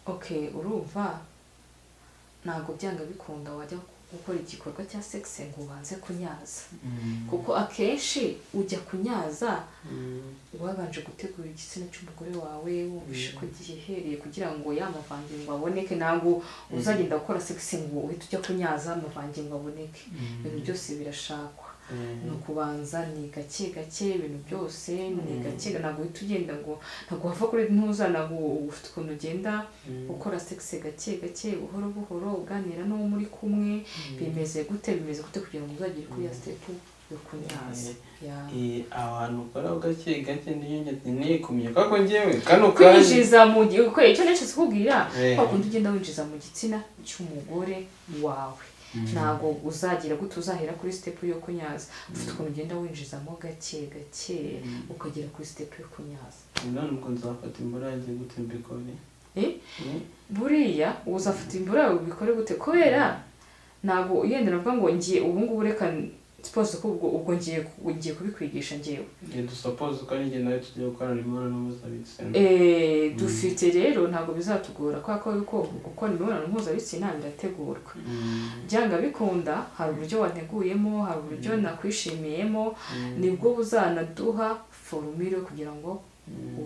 okay urumva ntabwo byanga bikunda wajya gukora igikorwa cya sex ngo ubanze kunyaza kuko akenshi ujya kunyaza wabanje gutegura igitsina cy'umugore wawe wumvishe ko gihereye kugira ngo yamavangingo aboneke ntabwo uzagenda gukora sex ngo uhite ujya kunyaza amavangingo aboneke ibintu byose birashakwa no kubanza ni gake gake ibintu byose ni gake ntabwo uhita ugenda ngo ntabwo wava kuri ntuza ntabwo ufite ukuntu ugenda ukora sex gake gake buhoro buhoro uganira n'uwo muri kumwe bimeze gute kugira ngo uzagere kuri ya step yo kunyaza abantu ukora gake gake niyo kumenya kako ngewe kano kwinjiza mu gihe icyo nashaka kubwira ko kundi ugenda winjiza mu gitsina cy'umugore wawe ntabwo uzagira gute uzahera kuri step yo kunyaza ufite ukuntu ugenda winjizamo gake gake ukagera kuri step yo kunyaza none ubwo nzafata imbura yanjye gute mbikore buriya uzafata imbura yawe ubikore gute kubera ntabwo yenda navuga ngo ngiye ubu ngubu reka suppose ko ubwo ngiye kubikwigisha ngewe suppose ko ari njye nawe tugiye gukorana imibonano mpuzabitsina dufite rero ntabwo bizatugora kubera ko yuko gukora imibonano mpuzabitsina birategurwa byanga bikunda hari uburyo wanteguyemo hari uburyo nakwishimiyemo nibwo buzanaduha formule kugira ngo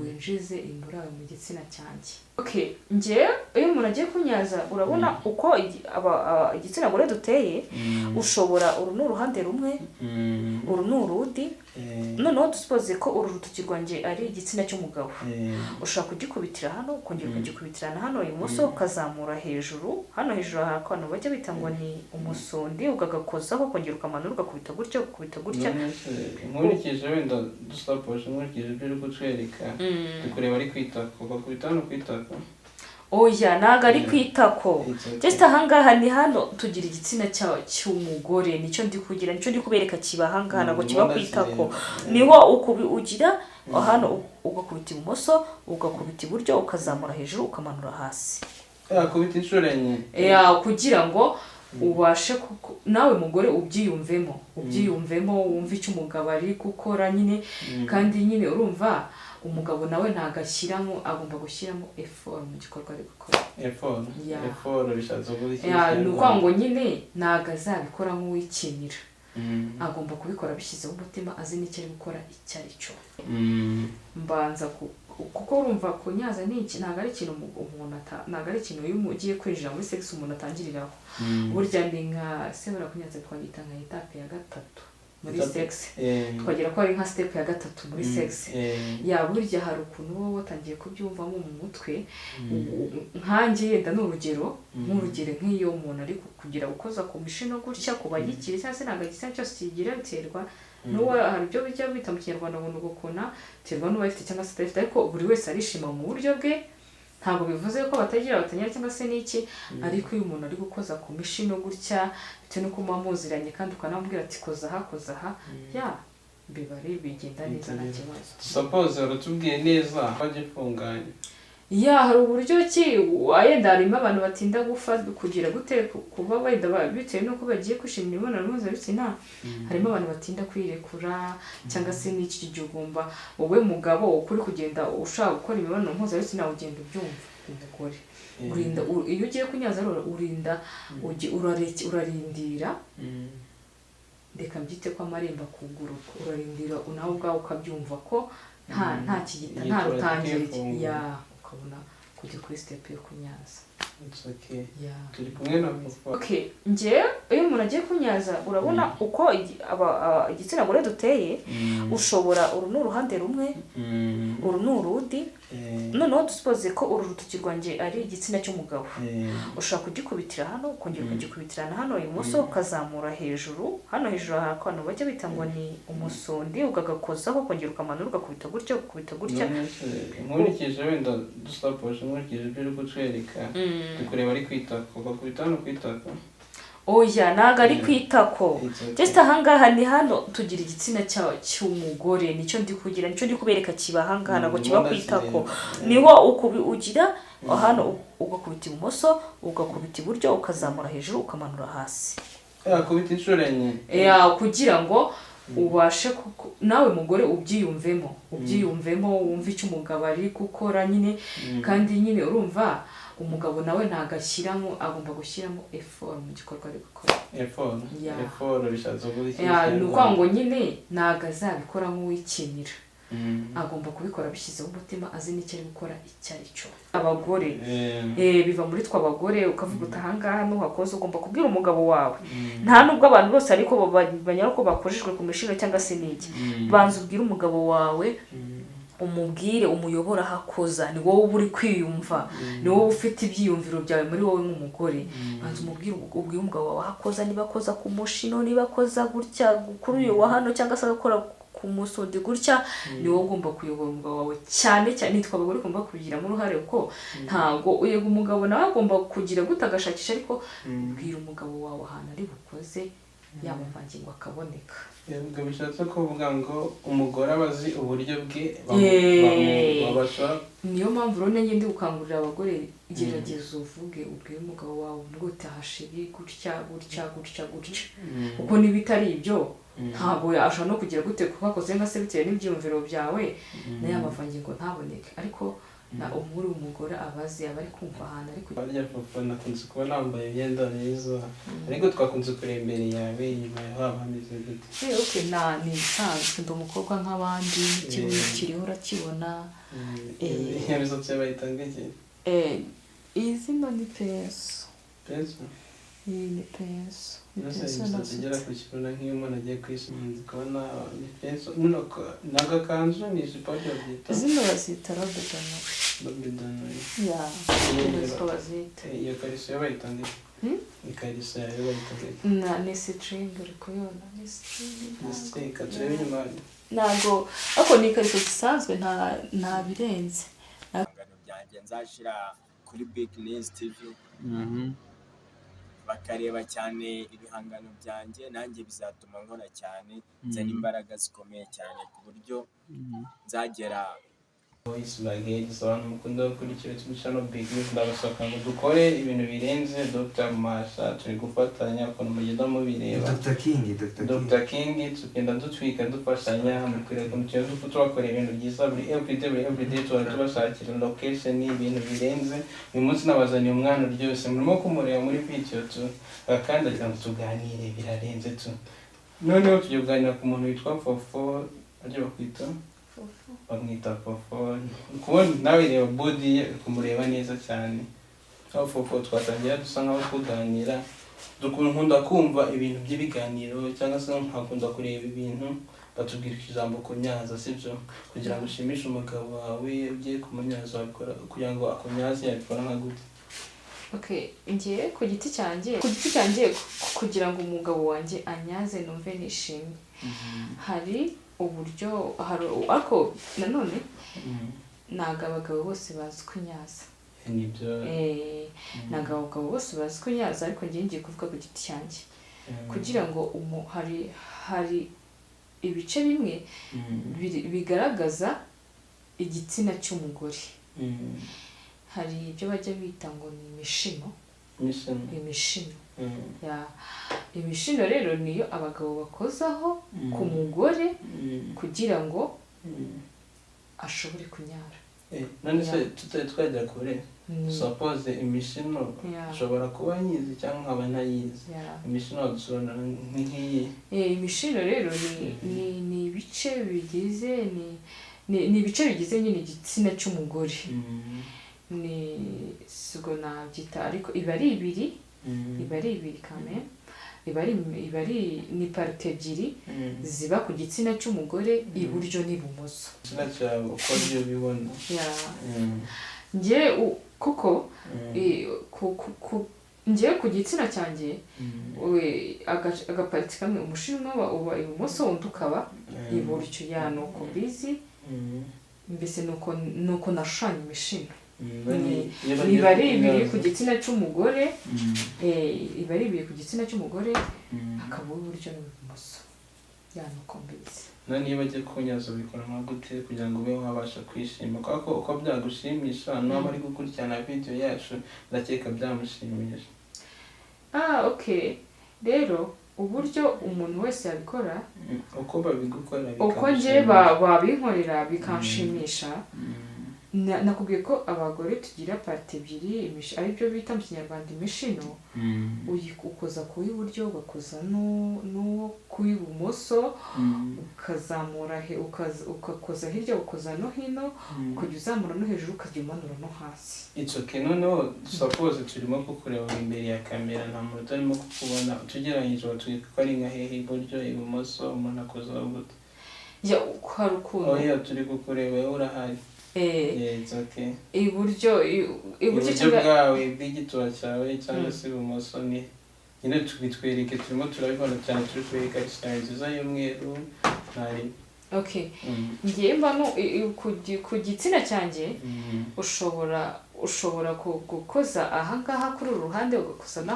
winjize imbura mu gitsina cyanjye njye iyo umuntu agiye kunyaza urabona uko igitsina gore duteye ushobora uru n'uruhande rumwe uru n'urudi noneho dusupoze ko uru rutoki rwanjye ari igitsina cy'umugabo ushobora kugikubitira hano ukongera ukagikubitirana hano ibumoso ukazamura hejuru hano hejuru hari akantu bajya bita ngo ni umusundi ukagakozaho ukongera ukamanura ugakubita gutya nkurikije wenda dusapoje nkurikije ibyo uri kutwereka tukureba ari kwitako ugakubita hano kwitako oya ntago ari kwitako just ahangaha ni hano tugira igitsina cy'umugore nicyo ndi kugira nicyo ndi kubereka kiba ahangaha ntabwo kiba kwitako niho ugira hano ugakubita ibumoso ugakubita iburyo ukazamura hejuru ukamanura hasi yakubita inshuro enye kugira ngo ubashe nawe mugore ubyiyumvemo wumva icyo umugabo ari gukora nyine kandi nyine urumva umugabo nawe ntagashyiramo agomba gushyiramo effort mu gikorwa ari gukora effort bishatse ni uko ngo nyine ntago azabikora nk'uwikinira agomba kubikora bishyizeho umutima azi n'icyo ari gukora icyo ari cyo mbanza kuko urumva kunyaza ni iki ntago ari ikintu umuntu ntago ari ikintu iyo ugiye kwinjira muri sex umuntu atangiriraho burya ni nka sebura kunyaza twagita nka etape ya gatatu muri sex twagera ko ari nka step ya gatatu muri sex burya hari ukuntu wowe watangiye kubyumvamo mu mutwe nkanjye yenda n'urugero nk'iyo umuntu ari kugira gukoza ku mishino gutya kuba gikiri cyangwa se ntabwo igitsina cyose kigira biterwa n'uwo hari ibyo bijya bita mu kinyarwanda ngo gukona biterwa n'uwo afite cyangwa se atafite ariko buri wese arishima mu buryo bwe ntabwo bivuze ko batanyira cyangwa se n'iki ariko iyo umuntu ari gukoza ku mishino gutya bitewe n'uko muba muziranye kandi ukanamubwira ati koza aha biba ari bigenda neza nta kibazo suppose uratubwiye neza bagifunganye hari uburyo ki wenda harimo abantu batinda gufa kugira gute kuba wenda bitewe n'uko bagiye kwishimira imibonano mpuzabitsina harimo abantu batinda kwirekura cyangwa se n'iki gihe ugomba wowe mugabo ukuri kugenda ushaka gukora imibonano mpuzabitsina ugenda ubyumva umugore urinda iyo ugiye kunyaza urinda urarindira reka mbyite ko amarembo akuguruka urarindira nawe ubwawe ukabyumva ko nta kigita nta rutangire ukabona kujya kuri step yo kunyaza turi kumwe na njye iyo umuntu agiye kunyaza urabona uko igitsina gore duteye ushobora uru n'uruhande rumwe uru n'urudi noneho dusupoze ko uru rutoki rwanjye ari igitsina cy'umugabo ushobora kugikubitira hano ukongera ukagikubitirana hano ibumoso ukazamura hejuru hano hejuru hari akantu bajya bita ngo ni umusundi ukagakozaho ukongera ukamanura ugakubita gutya nkurikije wenda dusapoje nkurikije ibyo uri kutwereka tukureba ari kwitako ugakubita hano kwitako oya ntago ari kwitako just ahangaha ni hano tugira igitsina cy'umugore nicyo ndi kugira nicyo ndi kubereka kiba ahangaha ntabwo kiba kwitako niho ugira hano ugakubita ibumoso ugakubita iburyo ukazamura hejuru ukamanura hasi yakubita inshuro enye kugira ngo ubashe nawe mugore ubyiyumvemo wumva icyo umugabo ari gukora nyine kandi nyine urumva umugabo nawe ntagashyiramo, agomba gushyiramo effort mu gikorwa ari gukora. effort bishatse kuvuga iki? Ni ukuvuga ngo nyine ntabwo azabikora nk'uwikinira, agomba kubikora bishyizeho umutima, azi n'icyo ari gukora icyo ari cyo. Abagore biva muri twe abagore, ukavuga uti ahangaha nuhakoze ugomba kubwira umugabo wawe. Nta nubwo abantu bose ariko banyara ko bakojejwe ku mishino cyangwa se n'iki. Banza ubwire umugabo wawe, umubwire, umuyobora aho akoza. Ni wowe uri kwiyumva, ni wowe ufite ibyiyumviro byawe muri wowe nk'umugore. Banza ubwire umugabo wawe aho akoza, niba akoza ku mushino, niba akoza gutya kuri uyu wa hano cyangwa se agakora ku musodi gutya, ni wowe ugomba kuyobora umugabo wawe cyane cyane. Nitwe abagore ugomba kubigiramo uruhare, kuko ntabwo uyega umugabo nawe agomba kugira gute agashakisha, ariko bwira umugabo wawe ahantu ari bukoze yamuvangingo akaboneka. Ubwo bishatse kuvuga ngo umugore aba azi uburyo bwe babasha. Niyo mpamvu rero njye ndi gukangurira abagore, gerageza uvuge, ubwire umugabo wawe ngo utahashiri gutya gutya gutya gutya, kuko niba itari ibyo ntabwo ashobora no kugira gute kuko akoze nka se bitewe n'ibyiyumviro byawe nayo amavangingo ntaboneke. Ariko na umuri umugore abazi, aba ari kumva ahantu ari kujya. Barya papa nakunze kuba nambaye imyenda myiza, ariko twakunze kureba imbere yawe, inyuma yawe haba hameze gute? Ni ibisanzwe, ndi umukobwa nk'abandi, n'ikibuno kiriho urakibona. Imisatsi yawe bayitanga iki? Izina ni penso. Penso? Iyi ni penso. Imisatsi igera ku kibuno nk'iyo umuntu agiye kwisiga, ukabona ni penso. Ni agakanzu, ni ijipo babyita? Izina bazita robe danoye. Robe danoye. Niko bazita. Iyo kariso yo bayitanga iki? Ikariso yawe bayitanga iki? Ni sitringi, uri kuyibona? Ni sitringi. Ni sitringi, turebe inyuma. Ntabwo, ariko ni ikariso zisanzwe, nta birenze. Ibihangano byanjye nzashyira kuri Big News TV, bakareba cyane ibihangano byanjye, nanjye bizatuma nkora cyane, nzana imbaraga zikomeye cyane ku buryo nzagera. Voice Baguettes, abantu mukunda gukurikira channel Big News, ndabasaka ngo dukore ibintu birenze. Dr. Masha turi gufatanya ukuntu mugenda mubireba. Dr. King tugenda dutwika dufashanya mu kureka mu cyo tubakora ibintu byiza buri everyday tubashakira location ibintu birenze. Uyu munsi nabazaniye umwana ryose murimo kumureba muri video kandi agira ngo tuganire birarenze noneho tugiye kuganira ku muntu witwa Fofo, ajya bakwita bamwita Fofo. Kubona nawe reba body ye kumureba neza cyane. Aho Fofo twatangira dusa nkaho kuganira, nkunda kumva ibintu by'ibiganiro cyangwa se nkakunda kureba ibintu batubwira ijambo kunyaza, sibyo? Kugira ngo ushimishe umugabo wawe ugiye kumunyaza wakora kugira ngo akunyaze yabikora nka gute? Ngiye ku giti cyanjye kugira ngo umugabo wanjye anyaze numve nishimye, hari uburyo, ariko nanone ntabwo abagabo bose bazi kunyaza. Ntabwo abagabo bose bazi kunyaza, ariko ngiye kuvuga ku giti cyanjye kugira ngo hari ibice bimwe bigaragaza igitsina cy'umugore. Hari ibyo bajya bita ngo ni imishino. Imishino rero niyo abagabo bakozaho ku mugore kugira ngo ashobore kunyara. None se tutari twajya kure, suppose imishino ushobora kuba nyizi cyangwa nkaba ntayizi. Imishino wadusobanura nk'iyi? Imishino rero ni ibice bigize ni ibice bigize nyine igitsina cy'umugore. Ni sigo nabyita, ariko iba ari ibiri kame, iba ari ni parite ebyiri ziba ku gitsina cy'umugore, iburyo n'ibumoso. Igitsina cyawe uko byo bibona? Ngiye kuko ngiye ku gitsina cyanjye agapariti kamwe umushino uba ibumoso, undi ukaba iburyo. Nuko bizi mbese nuko nashushanya imishino. Iba ari ibiri ku gitsina cy'umugore, hakaba uburyo n'ibumoso. Nuko mbizi. None iyo bajya kunyaza bikora nka gute kugira ngo ube wabasha kwishima? Kuko uko byagushimisha n'aba ari gukurikirana video yacu ndakeka byamushimisha. Rero uburyo umuntu wese yabikora, uko babigukora uko ngiye babinkorera bikanshimisha, nakubwiye ko abagore tugira parti ebyiri aribyo bita mu kinyarwanda imishino. Ukoza ku w'iburyo ugakoza n'uwo ku w'ibumoso, ukazamura ugakoza hirya ukoza no hino, ukajya uzamura no hejuru ukajya umanura no hasi. It's okay. Noneho suppose turimo kukureba imbere ya kamera, nta muntu utarimo kukubona, tugeranyije ko ari nka hehe, iburyo ibumoso, umuntu akoza gute? Hari ukuntu oya turi kukureba urahari. It's okay. Iburyo bwawe bw'igituba cyawe cyangwa se ibumoso ni nyine tubitwereke, turimo turabibona cyane, turi kwereka isitari nziza y'umweru ntari. Okay. Ngiye mba ku gitsina cyanjye ushobora gukoza aha ngaha kuri uru ruhande ugakoza naho